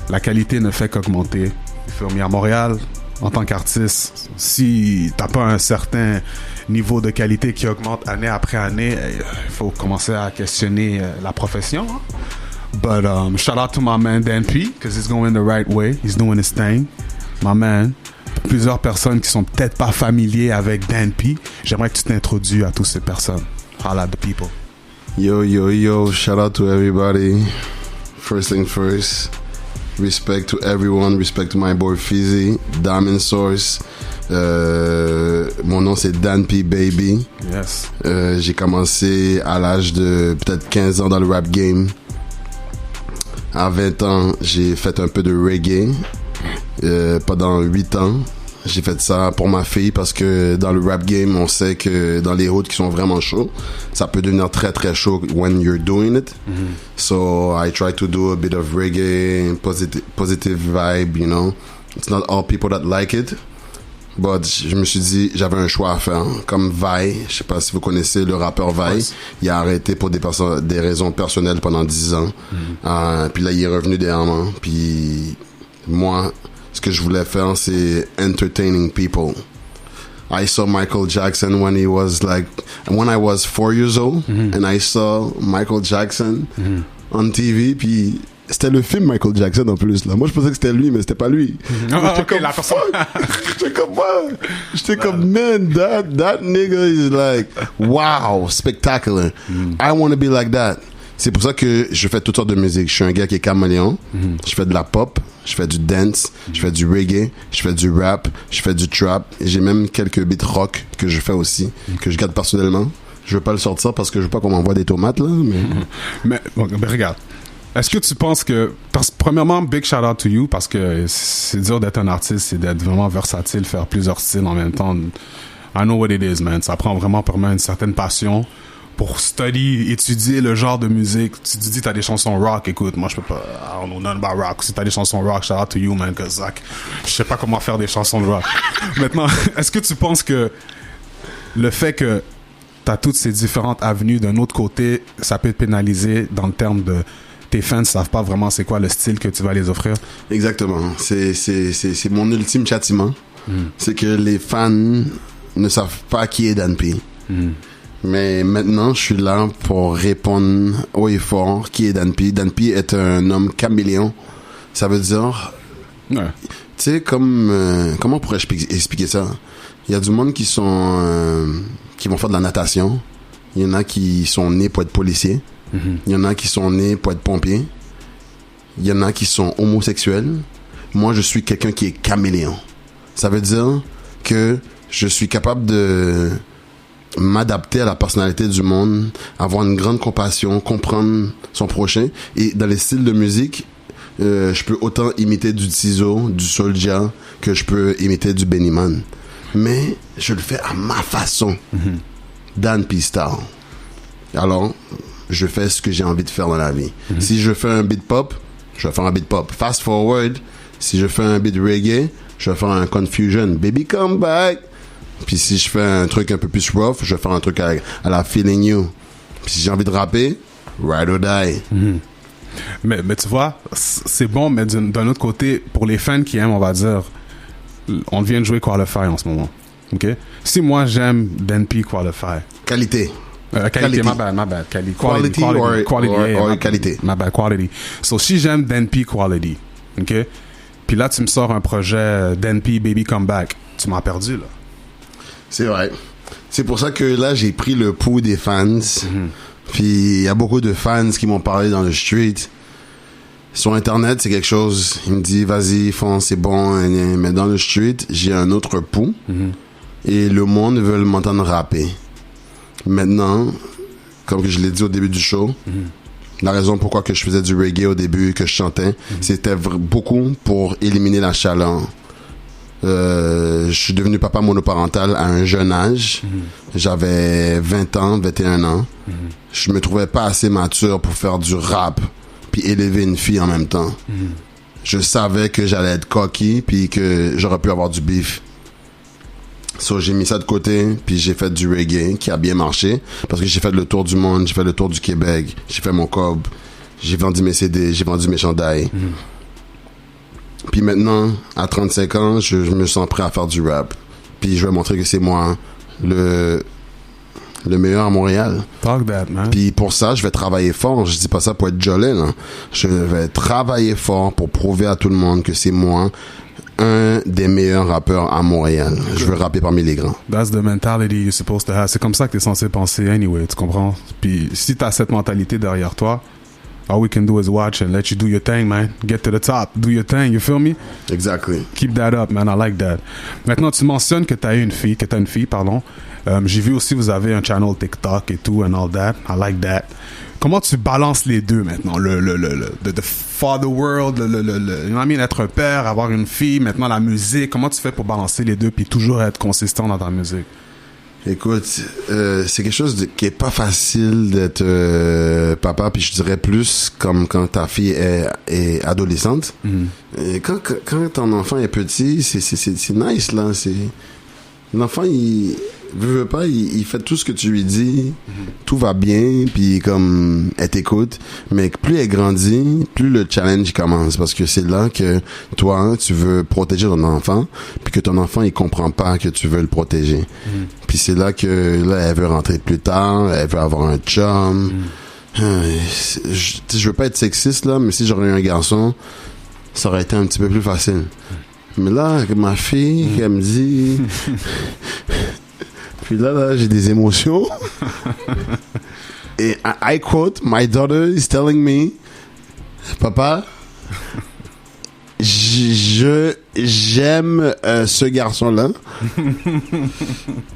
La qualité ne fait qu'augmenter. À Montréal, en tant qu'artiste, si t'as pas un certain niveau de qualité qui augmente année après année, il faut commencer à questionner la profession. Hein? But shout out to my man Dan P, because he's going the right way. He's doing his thing. My man. Plusieurs personnes qui sont peut-être pas familiers avec Dan P, j'aimerais que tu t'introduises à toutes ces personnes. Holla at the people. Yo, shout out to everybody. First thing first, respect to everyone, respect to my boy Fizzy, Diamond Source. Mon nom c'est Dan P Baby. Yes. J'ai commencé à l'âge de peut-être 15 ans dans le rap game. À 20 ans, j'ai fait un peu de reggae. Pendant 8 ans, j'ai fait ça pour ma fille parce que dans le rap game, on sait que dans les routes qui sont vraiment chauds, ça peut devenir très très chaud when you're doing it. Mm-hmm. So I try to do a bit of reggae, positive vibe, you know. It's not all people that like it. But je me suis dit, j'avais un choix à faire. Comme Vai, je sais pas si vous connaissez le rappeur Vai, il a arrêté pour des raisons personnelles pendant 10 ans. Mm-hmm. Puis là, il est revenu derrière moi. Puis moi, ce que je voulais faire, c'est entertaining people. I saw Michael Jackson when I was 4 years old, mm-hmm. and I saw Michael Jackson mm-hmm. on TV, puis c'était le film Michael Jackson en plus, là. Moi, je pensais que c'était lui, mais c'était pas lui. Mm-hmm. Okay, la personne. J'étais comme, man, that nigga is like, wow, spectacular. Mm-hmm. I want to be like that. C'est pour ça que je fais toutes sortes de musique. Je suis un gars qui est caméléon. Mm-hmm. Je fais de la pop, je fais du dance, mm-hmm. je fais du reggae, je fais du rap, je fais du trap. Et j'ai même quelques beats rock que je fais aussi, mm-hmm. que je garde personnellement. Je veux pas le sortir parce que je veux pas qu'on m'envoie des tomates, là. Mais regarde. Est-ce que tu penses que... Premièrement, big shout out to you, parce que c'est dur d'être un artiste, c'est d'être vraiment versatile, faire plusieurs styles en même temps. I know what it is, man. Ça prend vraiment pour moi une certaine passion pour étudier le genre de musique. Tu te dis t'as des chansons rock, écoute, moi je peux pas, I don't know nothing about rock. Si t'as des chansons rock, shout out to you, man, cause like, je sais pas comment faire des chansons de rock. Maintenant, est-ce que tu penses que le fait que t'as toutes ces différentes avenues d'un autre côté, ça peut te pénaliser dans le terme de tes fans ne savent pas vraiment c'est quoi le style que tu vas les offrir? Exactement. C'est mon ultime châtiment. C'est que les fans ne savent pas qui est Dan P. Mais maintenant, je suis là pour répondre haut et fort qui est Dan P. Dan P est un homme caméléon. Ça veut dire... Ouais. Tu sais, comment pourrais-je expliquer ça? Il y a du monde qui vont faire de la natation. Il y en a qui sont nés pour être policiers. Il y en a qui sont nés pour être pompiers. Il y en a qui sont homosexuels. Moi, je suis quelqu'un qui est caméléon. Ça veut dire que je suis capable de m'adapter à la personnalité du monde, avoir une grande compassion, comprendre son prochain. Et dans les styles de musique, je peux autant imiter du Tizo, du Soulja, que je peux imiter du Benny Man. Mais je le fais à ma façon. Dan P style. Alors, je fais ce que j'ai envie de faire dans la vie. Si je fais un beat pop, je vais faire un beat pop. Fast forward, si je fais un beat reggae, je vais faire un Confusion. Baby come back. Puis si je fais un truc un peu plus rough, je vais faire un truc à la Feeling You. Puis si j'ai envie de rapper, Ride or Die. Mais tu vois, c'est bon, mais d'un autre côté, pour les fans qui aiment, on va dire, on vient de jouer Qualify en ce moment. OK? Si moi, j'aime Dan P Qualify. Qualité. Qualité, my bad. Quality or qualité. My bad, quality. So, si j'aime Dan P Quality, OK? Puis là, tu me sors un projet Dan P Baby Come Back. Tu m'as perdu, là. C'est vrai. C'est pour ça que là, j'ai pris le pouls des fans. Puis, il y a beaucoup de fans qui m'ont parlé dans le street. Sur Internet, c'est quelque chose. Ils me disent, vas-y, fonce, c'est bon. Mais dans le street, j'ai un autre pouls. Et le monde veut m'entendre rapper. Maintenant, comme je l'ai dit au début du show, la raison pourquoi que je faisais du reggae au début, que je chantais, c'était beaucoup pour éliminer la chaleur. Je suis devenu papa monoparental à un jeune âge. J'avais 20 ans, 21 ans. Je me trouvais pas assez mature pour faire du rap puis élever une fille en même temps. Je savais que j'allais être cocky puis que j'aurais pu avoir du beef. So, j'ai mis ça de côté, puis j'ai fait du reggae qui a bien marché parce que j'ai fait le tour du monde, j'ai fait le tour du Québec, j'ai fait mon cob. j'ai vendu mes CD, j'ai vendu mes chandails. Puis maintenant, à 35 ans, je me sens prêt à faire du rap. Puis je vais montrer que c'est moi le meilleur à Montréal. Talk that, man. Puis pour ça, je vais travailler fort. Je dis pas ça pour être jolé, là. Je vais travailler fort pour prouver à tout le monde que c'est moi un des meilleurs rappeurs à Montréal. Je veux rapper parmi les grands. That's the mentality you're supposed to have. C'est comme ça que t'es censé penser anyway, tu comprends? Puis si t'as cette mentalité derrière toi, all we can do is watch and let you do your thing, man. Get to the top. Do your thing, you feel me? Exactly. Keep that up, man. I like that. Maintenant, tu mentionnes que t'as une fille, pardon. J'ai vu aussi, vous avez un channel TikTok et tout, and all that. I like that. Comment tu balances les deux maintenant? The father world, you know what I mean? Être un père, avoir une fille, maintenant la musique. Comment tu fais pour balancer les deux puis toujours être consistant dans ta musique? Écoute, c'est quelque chose qui est pas facile d'être papa, puis je dirais plus comme quand ta fille est adolescente. Et quand ton enfant est petit, c'est nice, là. L'enfant, il veut pas, il fait tout ce que tu lui dis, tout va bien, puis comme elle t'écoute, mais plus elle grandit, plus le challenge commence, parce que c'est là que toi, tu veux protéger ton enfant, puis que ton enfant, il comprend pas que tu veux le protéger. Puis c'est là que là, elle veut rentrer plus tard, elle veut avoir un chum. Je veux pas être sexiste, là, mais si j'aurais eu un garçon, ça aurait été un petit peu plus facile. Mais là, ma fille, elle me dit... Puis là, j'ai des émotions. Et I quote, my daughter is telling me, Papa, j'aime ce garçon-là.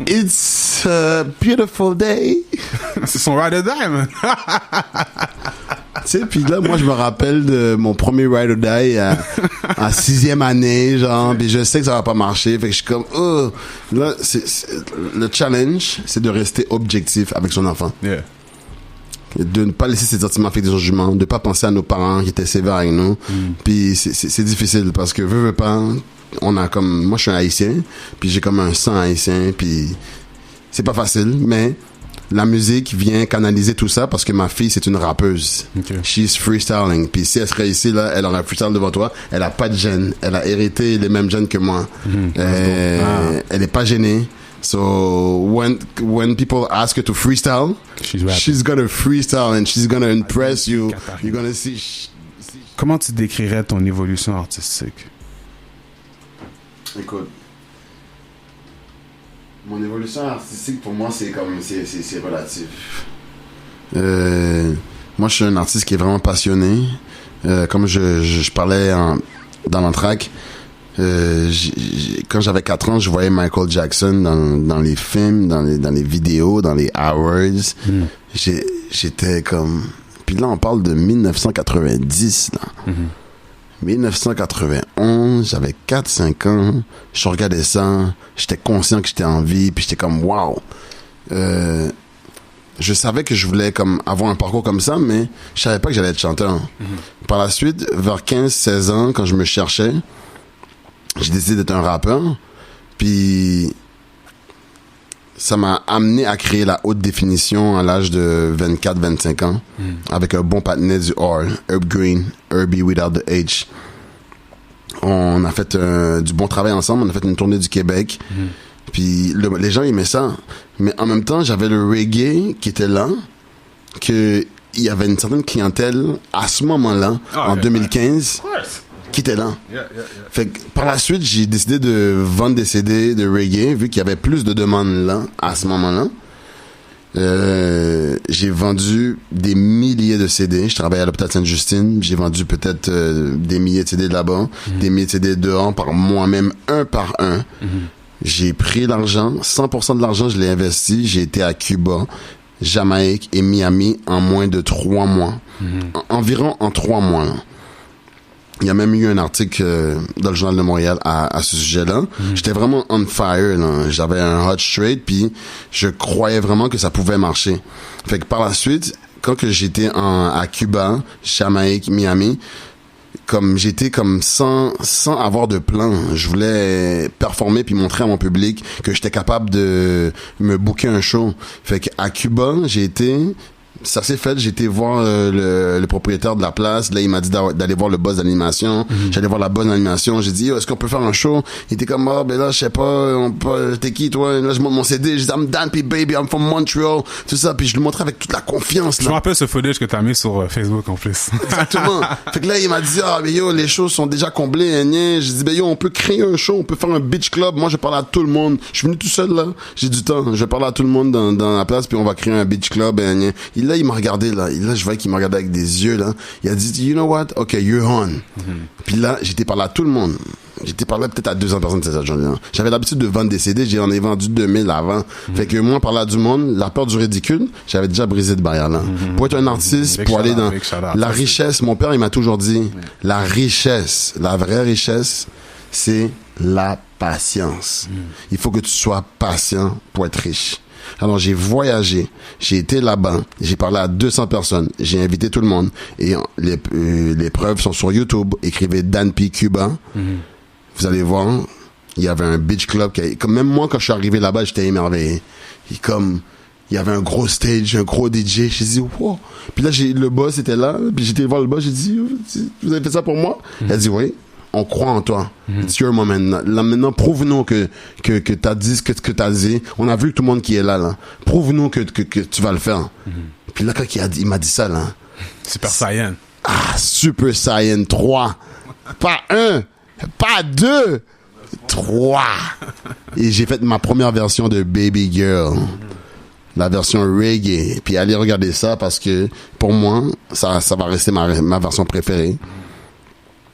It's a beautiful day. C'est son ride or die, man. Tu sais, puis là, moi, je me rappelle de mon premier ride or die à 6e année, genre, puis je sais que ça va pas marcher, fait que je suis comme, oh. Là, le challenge, c'est de rester objectif avec son enfant. Yeah. De ne pas laisser ses sentiments faire des jugements, de pas penser à nos parents qui étaient sévères avec nous. Puis c'est difficile parce que veux pas, on a comme, moi je suis un haïtien, puis j'ai comme un sang haïtien, puis c'est pas facile, mais la musique vient canaliser tout ça parce que ma fille c'est une rappeuse. Okay. She's freestyling. Puis si elle serait ici là, elle aurait un freestyle devant toi. Elle a pas de gêne. Elle a hérité les mêmes gènes que moi. Elle est pas gênée. So when people ask her to freestyle, she's gonna freestyle and she's gonna impress you. You're gonna see. Comment tu décrirais ton évolution artistique? Écoute, mon évolution artistique pour moi c'est relatif. Moi je suis un artiste qui est vraiment passionné. Comme je parlais dans l'entraque. Quand j'avais 4 ans, je voyais Michael Jackson dans les films, dans les vidéos, dans les awards. J'étais comme... Puis là, on parle de 1990, là. 1991, j'avais 4-5 ans. Je regardais ça. J'étais conscient que j'étais en vie. Puis j'étais comme, wow. Je savais que je voulais comme avoir un parcours comme ça, mais je savais pas que j'allais être chanteur. Par la suite, vers 15-16 ans, quand je me cherchais, j'ai décidé d'être un rappeur, puis ça m'a amené à créer la haute définition à l'âge de 24-25 ans, avec un bon partenaire du R, Herb Green, Herbie without the H. On a fait du bon travail ensemble, on a fait une tournée du Québec, puis les gens aimaient ça. Mais en même temps, j'avais le reggae qui était là, qu'il y avait une certaine clientèle à ce moment-là, en 2015. Qui était là. Fait que par la suite, j'ai décidé de vendre des CD de reggae, vu qu'il y avait plus de demandes là, à ce moment-là. J'ai vendu des milliers de CD. Je travaillais à l'hôpital Sainte-Justine. J'ai vendu peut-être des milliers de CD là-bas, des milliers de CD dehors par moi-même, un par un. J'ai pris l'argent, 100% de l'argent, je l'ai investi. J'ai été à Cuba, Jamaïque et Miami en moins de 3 mois. Environ en 3 mois, là. Il y a même eu un article dans le Journal de Montréal à ce sujet-là. J'étais vraiment on fire, là. J'avais un hot straight, puis je croyais vraiment que ça pouvait marcher. Fait que par la suite, quand que j'étais à Cuba, Jamaïque, Miami, comme j'étais comme sans avoir de plan. Je voulais performer puis montrer à mon public que j'étais capable de me booker un show. Fait que à Cuba, j'ai été Ça s'est fait, j'ai été voir le propriétaire de la place. Là, il m'a dit d'aller voir le boss d'animation. J'allais voir la bonne animation. J'ai dit, est-ce qu'on peut faire un show? Il était comme, ben là, je sais pas, t'es qui, toi? Là, je montre mon CD. Je dis, I'm Dan P. Baby, I'm from Montreal. Tout ça. Puis je le montrais avec toute la confiance, là. Je me rappelle ce footage que t'as mis sur Facebook, en plus. Exactement. Fait que là, il m'a dit, mais yo, les shows sont déjà comblés, hein. J'ai dit, ben yo, on peut créer un show, on peut faire un beach club. Moi, je parle à tout le monde. Je suis venu tout seul, là. J'ai du temps. Je parle à tout le monde dans la place, puis on va créer un beach club, hein. Là, il m'a regardé, là. Et là, je voyais qu'il m'a regardé avec des yeux, là. Il a dit, you know what? Okay, you're on. Puis là, j'étais parlé à tout le monde. J'étais parlé peut-être à 200 personnes cette journée-là. J'avais l'habitude de vendre des CD. J'en ai vendu 2000 avant. Fait que moi, parler à du monde, la peur du ridicule, j'avais déjà brisé de barrière, là. Pour être un artiste, pour aller dans la richesse, mon père, il m'a toujours dit, la richesse, la vraie richesse, c'est la patience. Il faut que tu sois patient pour être riche. Alors, j'ai voyagé, j'ai été là-bas, j'ai parlé à 200 personnes, j'ai invité tout le monde, et les preuves sont sur YouTube. Écrivez Dan P. Cuba. Vous allez voir, il y avait un beach club, comme même moi, quand je suis arrivé là-bas, j'étais émerveillé. Il y avait un gros stage, un gros DJ, j'ai dit, wow. Puis là, le boss était là, puis j'étais voir le boss, j'ai dit, vous avez fait ça pour moi? Il a dit, oui. On croit en toi. It's your moment. Là, maintenant, prouve-nous que t'as dit ce que t'as dit. On a vu tout le monde qui est là. Prouve-nous que tu vas le faire. Puis là, quand il m'a dit ça, là. Super Saiyan. Super Saiyan 3. Pas 1, pas 2, 3. Et j'ai fait ma première version de Baby Girl. La version reggae. Puis allez regarder ça parce que, pour moi, ça va rester ma version préférée.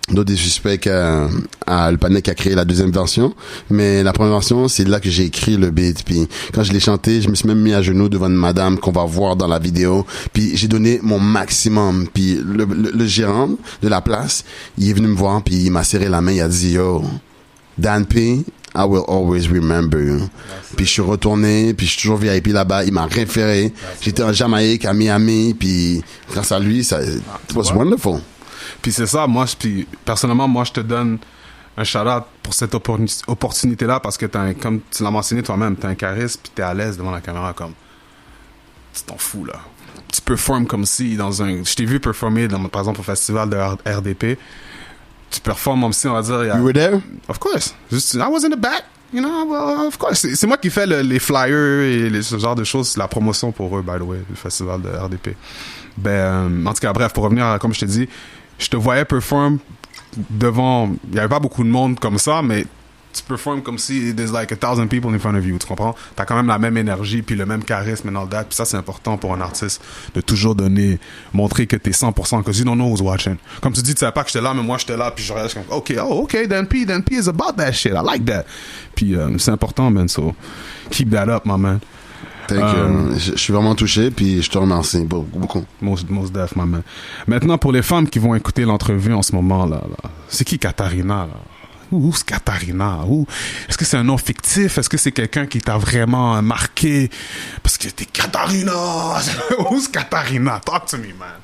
D'autres des suspects à le Panic a créé la deuxième version, mais la première version, c'est là que j'ai écrit le beat. Puis quand je l'ai chanté, je me suis même mis à genoux devant une madame qu'on va voir dans la vidéo. Puis j'ai donné mon maximum. Puis le gérant de la place, il est venu me voir, puis il m'a serré la main, il a dit, yo, Dan P, I will always remember you. Puis je suis retourné, puis je suis toujours VIP là-bas. Il m'a référé. J'étais en Jamaïque, à Miami, puis grâce à lui, it was wonderful. Puis c'est ça, puis personnellement, moi, je te donne un shout-out pour cette opportunité-là parce que comme tu l'as mentionné toi-même, t'as un charisme puis t'es à l'aise devant la caméra comme... Tu t'en fous, là. Tu performes comme si je t'ai vu performer, par exemple, au festival de RDP. Tu performes comme si, on va dire... You were there? Of course. I was in the back. You know, well, of course. C'est moi qui fais les flyers et ce genre de choses, la promotion pour eux, by the way, le festival de RDP. En tout cas, bref, pour revenir à, comme je te dis, je te voyais perform devant... Il n'y avait pas beaucoup de monde comme ça, mais tu performes comme si there's like 1,000 people in front of you, tu comprends? T'as quand même la même énergie, puis le même charisme and all that. Puis ça, c'est important pour un artiste de toujours montrer que t'es 100%, because you don't know who's watching. Comme tu dis, tu savais pas que j'étais là, mais moi, j'étais là, puis je regardais comme, OK, Dan P is about that shit. I like that. Puis c'est important, man, so keep that up, my man. Je suis vraiment touché, puis je te remercie beaucoup. Most def, my man. Maintenant, pour les femmes qui vont écouter l'entrevue en ce moment, là, c'est qui Katharina, là? Who's Katharina? Est-ce que c'est un nom fictif? Est-ce que c'est quelqu'un qui t'a vraiment marqué? Parce que t'es Katharina! Who's Katharina? Talk to me, man.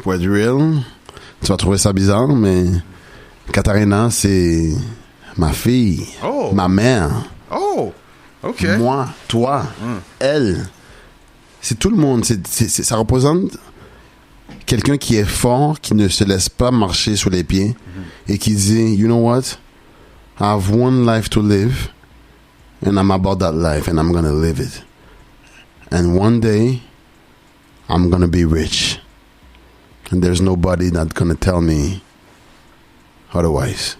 Pour être real, tu vas trouver ça bizarre, mais Katharina, c'est ma fille, ma mère. Oh! OK. Moi, toi, elle. C'est tout le monde. Ça représente quelqu'un qui est fort, qui ne se laisse pas marcher sur les pieds et qui dit, you know what? I have one life to live and I'm about that life and I'm gonna live it. And one day, I'm gonna be rich. And there's nobody that's gonna tell me otherwise.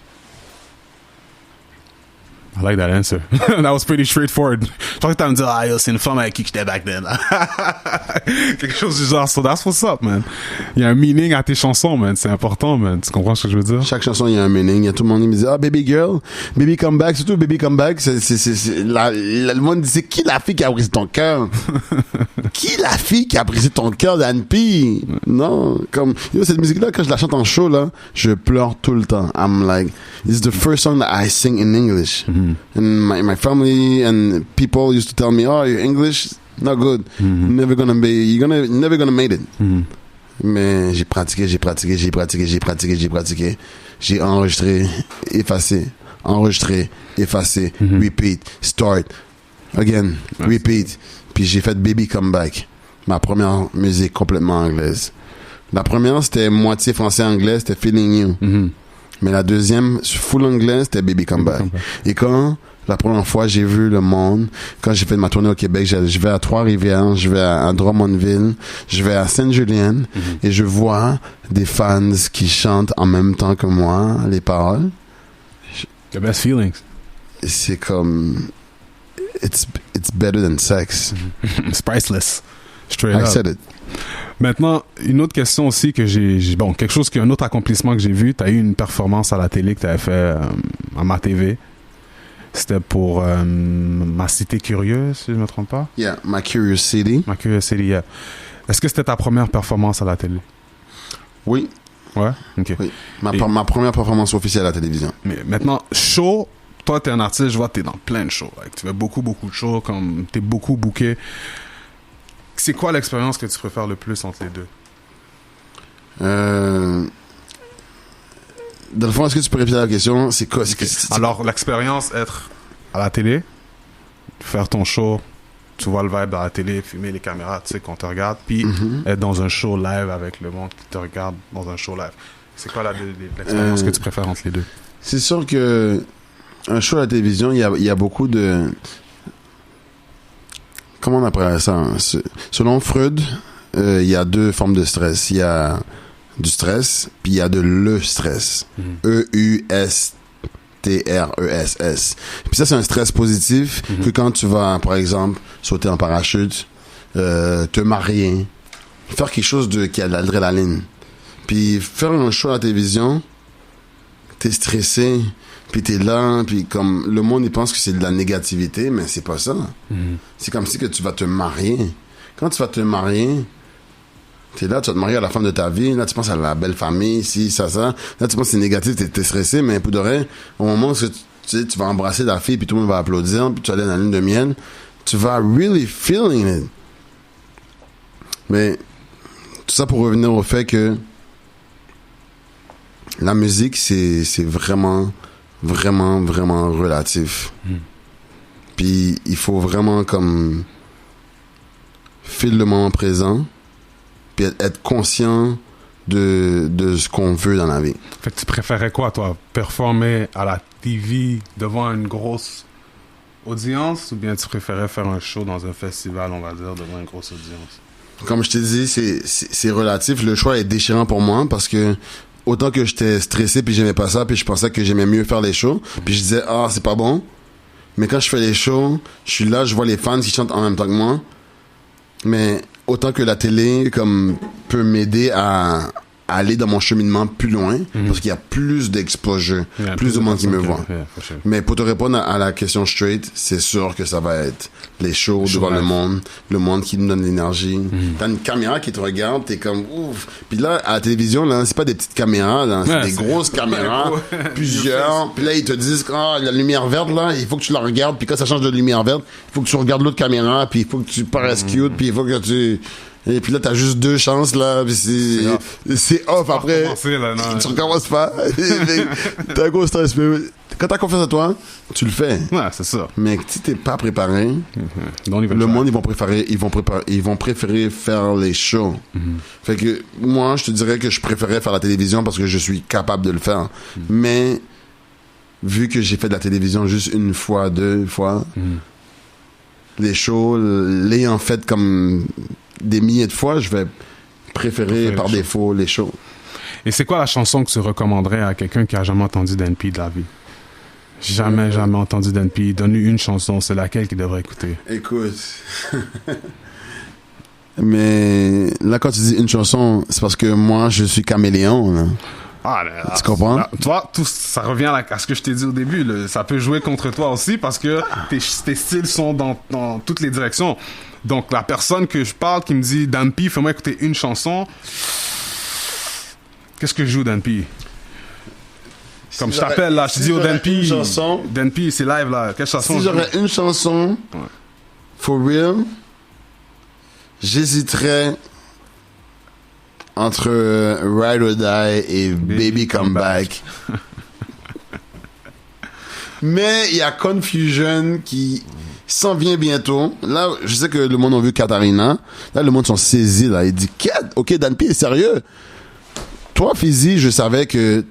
I like that answer. That was pretty straightforward. Je pensais que t'allais me dire, c'est une femme avec qui j'étais back then. Quelque chose du genre. So that's what's up, man. Il y a un meaning à tes chansons, man. C'est important, man. Tu comprends ce que je veux dire? Chaque chanson, il y a un meaning. Il y a tout le monde qui me dit, Baby Girl, Baby Come Back. Surtout Baby Come Back, le monde dit, c'est qui la fille qui a brisé ton cœur? Qui la fille qui a brisé ton cœur, Dan P? Non, cette musique-là, quand je la chante en show, là, je pleure tout le temps. I'm like, this is the first song that I sing in English. And my family and people used to tell me, your English not good. Never gonna make it. Mais j'ai pratiqué. J'ai enregistré, effacé, repeat, start, again, repeat. Puis j'ai fait Baby Come Back. ma première musique complètement anglaise. La première, c'était moitié français-anglais, c'était Feeling You. Mhm. Mais la deuxième, full anglais, c'était Baby Come Back. Et quand la première fois j'ai vu le monde, quand j'ai fait ma tournée au Québec, je vais à Trois-Rivières, je vais à Drummondville, je vais à Sainte-Julienne, et je vois des fans qui chantent en même temps que moi les paroles. The best feelings. Et c'est comme it's better than sex. It's priceless. Straight I up. said it. Maintenant, une autre question aussi que bon, quelque chose un autre accomplissement que j'ai vu, tu as eu une performance à la télé que tu avais fait à ma TV. C'était pour Ma Cité Curieuse, si je ne me trompe pas. Yeah, My Curious City. Ma Curiosity, yeah. Est-ce que c'était ta première performance à la télé? Oui. Ouais? OK. Oui. Ma première performance officielle à la télévision. Mais maintenant, show, toi, t'es un artiste, je vois que t'es dans plein de shows. Like, tu fais beaucoup de shows, comme t'es beaucoup booké. C'est quoi l'expérience que tu préfères le plus entre les deux? Dans le fond, est-ce que tu peux répéter la question? C'est quoi? Alors, l'expérience, être à la télé, faire ton show, tu vois le vibe dans la télé, filmer les caméras, tu sais qu'on te regarde, puis être dans un show live avec le monde qui te regarde dans un show live. C'est quoi l'expérience que tu préfères entre les deux? C'est sûr que un show à la télévision, il y a beaucoup de... Comment on appelle ça? Hein? Selon Freud, il y a deux formes de stress. Il y a du stress, puis il y a de le stress. E-U-S-T-R-E-S-S. Puis ça, c'est un stress positif que quand tu vas, par exemple, sauter en parachute, te marier, faire quelque chose qui a de l'adrénaline. Puis faire un show à la télévision, t'es stressé, puis t'es là, puis comme le monde il pense que c'est de la négativité, mais c'est pas ça. C'est comme si que tu vas te marier. Quand tu vas te marier, t'es là, tu vas te marier à la femme de ta vie, là tu penses à la belle famille, ça. Là tu penses que c'est négatif, t'es stressé, mais pour de vrai, au moment où tu vas embrasser ta fille, puis tout le monde va applaudir, puis tu vas aller dans la lune de miel, tu vas really feeling it. Mais tout ça pour revenir au fait que la musique, c'est vraiment relatif. Puis il faut vraiment comme feel le moment présent, puis être conscient de ce qu'on veut dans la vie. Fait que tu préférais quoi, toi? Performer à la TV devant une grosse audience, ou bien tu préférais faire un show dans un festival, on va dire, devant une grosse audience? Comme je t'ai dit, c'est relatif. Le choix est déchirant pour moi parce que autant que j'étais stressé puis j'aimais pas ça, puis je pensais que j'aimais mieux faire les shows, puis je disais c'est pas bon. Mais quand je fais les shows, je suis là, je vois les fans qui chantent en même temps que moi. Mais autant que la télé comme peut m'aider à aller dans mon cheminement plus loin, parce qu'il y a plus d'exposure, plus de monde qui me voit. Sure. Mais pour te répondre à la question straight, c'est sûr que ça va être les shows devant le monde qui nous donne l'énergie. T'as une caméra qui te regarde, t'es comme ouf. Puis là, à la télévision, là, c'est pas des petites caméras, là, c'est des grosses caméras, plusieurs. Puis là, ils te disent la lumière verte, là, il faut que tu la regardes. Puis quand ça change de lumière verte, il faut que tu regardes l'autre caméra, puis il faut que tu paraisses cute, puis il faut que tu... Et puis là, t'as juste 2 chances, là, puis c'est off après. Tu recommences pas. T'as un gros stress. Mais quand t'as confiance en toi, tu le fais. Ouais, c'est ça. Mais si t'es pas préparé, le monde, ils vont préférer faire les shows. Fait que moi, je te dirais que je préférais faire la télévision parce que je suis capable de le faire. Mais vu que j'ai fait de la télévision juste 1 fois, 2 fois, les shows, l'ayant fait comme des milliers de fois, je vais préférer par défaut les shows. Et c'est quoi la chanson que tu recommanderais à quelqu'un qui a jamais entendu d'NP de la vie? Jamais entendu d'NP. Donne-lui une chanson, c'est laquelle qu'il devrait écouter? Écoute. Mais là, quand tu dis une chanson, c'est parce que moi, je suis caméléon, là. Tu comprends? Là, toi, ça revient à ce que je t'ai dit au début. Ça peut jouer contre toi aussi parce que tes styles sont dans toutes les directions. Donc, la personne que je parle qui me dit Dampi, fais-moi écouter une chanson. Qu'est-ce que je joue, Dampi? Comme je t'appelle là, je te dis Dampi. Dampi, c'est live là. Quelle chanson? Si j'aurais une chanson, for real, j'hésiterais entre Ride or Die et Baby Come Back. Mais il y a Confusion qui... s'en vient bientôt. Là, je sais que le monde a vu Katarina. Là, le monde sont saisis, là. Il dit, ok, Dan P est sérieux. Toi, Fizi, je savais que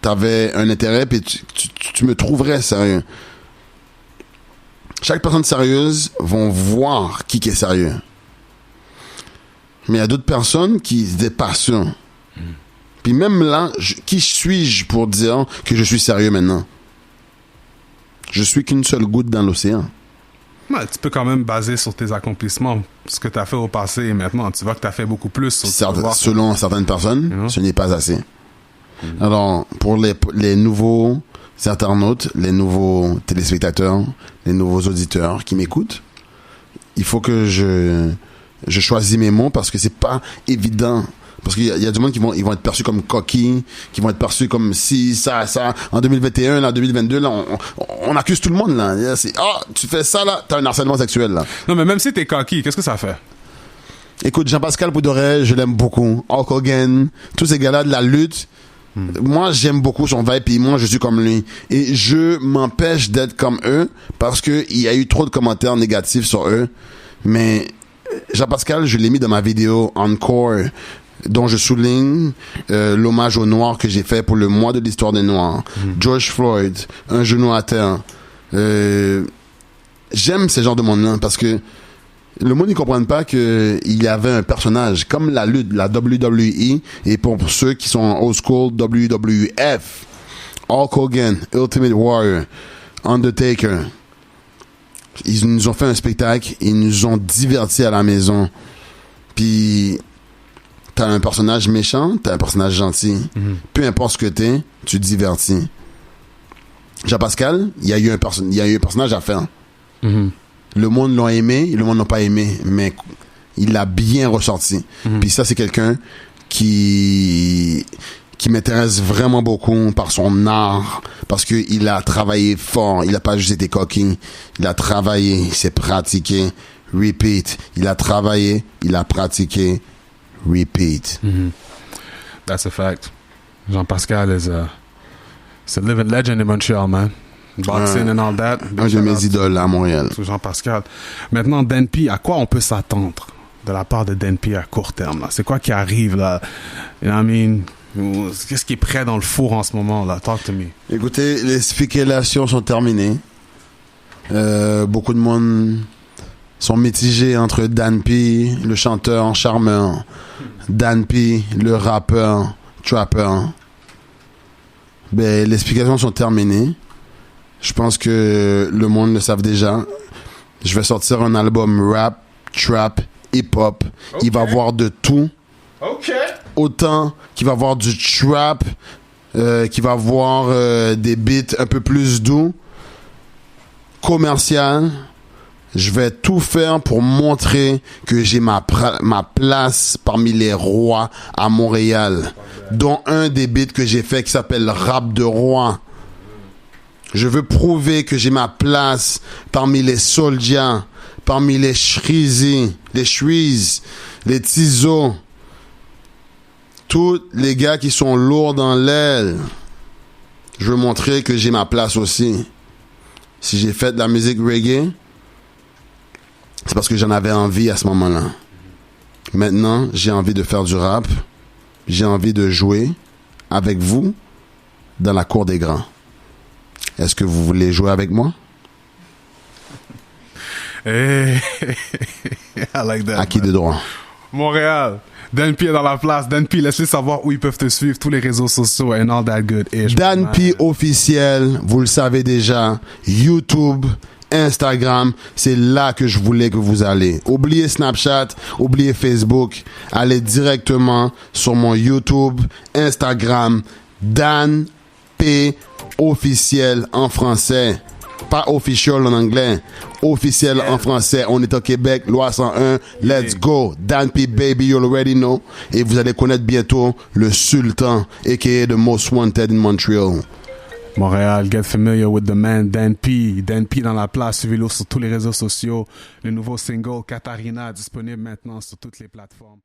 t'avais un intérêt, puis tu me trouverais sérieux. Chaque personne sérieuse vont voir qui est sérieux. Mais il y a d'autres personnes qui se dépassent. Puis même là, qui suis-je pour dire que je suis sérieux maintenant? Je suis qu'une seule goutte dans l'océan. Ouais, tu peux quand même baser sur tes accomplissements, ce que tu as fait au passé et maintenant. Tu vois que tu as fait beaucoup plus. Selon certaines personnes, ce n'est pas assez. Alors, pour les nouveaux internautes, les nouveaux téléspectateurs, les nouveaux auditeurs qui m'écoutent, il faut que je choisis mes mots parce que c'est pas évident. Parce qu'il y a du monde qui vont être perçus comme coquilles, qui vont être perçus comme si, ça. En 2021, là, en 2022, là, on accuse tout le monde, là. Tu fais ça, là, t'as un harcèlement sexuel, là. Non, mais même si t'es coquille, qu'est-ce que ça fait? Écoute, Jean-Pascal Boudorel, je l'aime beaucoup. Hulk Hogan, tous ces gars-là de la lutte. Moi, j'aime beaucoup son vibe, puis moi, je suis comme lui. Et je m'empêche d'être comme eux parce que il y a eu trop de commentaires négatifs sur eux. Mais Jean-Pascal, je l'ai mis dans ma vidéo Encore, dont je souligne l'hommage aux Noirs que j'ai fait pour le mois de l'histoire des Noirs. George Floyd, un genou à terre. J'aime ce genre de monde-là parce que le monde ne comprend pas qu'il y avait un personnage comme la lutte, la WWE, et pour ceux qui sont en old school, WWF, Hulk Hogan, Ultimate Warrior, Undertaker. Ils nous ont fait un spectacle, ils nous ont divertis à la maison. Puis t'as un personnage méchant, t'as un personnage gentil. Peu importe ce que t'es, tu te divertis. Jean-Pascal, il y a eu un personnage à faire. Le monde l'a aimé, le monde l'a pas aimé, mais il l'a bien ressorti. Puis ça, c'est quelqu'un qui m'intéresse vraiment beaucoup par son art, parce que il a travaillé fort, il a pas juste été coquille, il a travaillé, il s'est pratiqué, repeat, il a travaillé, il a pratiqué, repeat. That's a fact. Jean-Pascal is a living legend in Montreal, man. Boxing and all that. Un de mes idoles à Montréal. Jean-Pascal. Maintenant, Dan P, à quoi on peut s'attendre de la part de Dan P à court terme, là? C'est quoi qui arrive, là? You know what I mean? Qu'est-ce qui est prêt dans le four en ce moment, là? Talk to me. Écoutez, les spéculations sont terminées. Beaucoup de monde sont mitigés entre Dan P, le chanteur charmeur, Dan P, le rappeur, trapper. Ben, les explications sont terminées. Je pense que le monde le savent déjà. Je vais sortir un album rap, trap, hip-hop. Okay. Il va y avoir de tout. OK. Autant qu'il va y avoir du trap, qu'il va y avoir des beats un peu plus doux, commercial. Je vais tout faire pour montrer que j'ai ma place parmi les rois à Montréal. Dont un des beats que j'ai fait qui s'appelle Rap de Roi. Je veux prouver que j'ai ma place parmi les Soulja, parmi les Shreezy, les Shreeze, les Tizo. Tous les gars qui sont lourds dans l'aile. Je veux montrer que j'ai ma place aussi. Si j'ai fait de la musique reggae, c'est parce que j'en avais envie à ce moment-là. Maintenant, j'ai envie de faire du rap. J'ai envie de jouer avec vous dans la cour des grands. Est-ce que vous voulez jouer avec moi? Hey, I like that. À qui de droit? Montréal. Dan P est dans la place. Dan P, laisse-les savoir où ils peuvent te suivre, tous les réseaux sociaux and all that good ish. Dan P officiel, vous le savez déjà. YouTube, Instagram, c'est là que je voulais que vous allez. Oubliez Snapchat, oubliez Facebook. Allez directement sur mon YouTube, Instagram, Dan P officiel en français. Pas official en anglais. Officiel en français. On est au Québec, loi 101. Let's go. Dan P, baby, you already know. Et vous allez connaître bientôt le Sultan, a.k.a. the most wanted in Montreal. Montréal, get familiar with the man Dan P. Dan P dans la place. Suivez-le sur tous les réseaux sociaux. Le nouveau single Katarina disponible maintenant sur toutes les plateformes.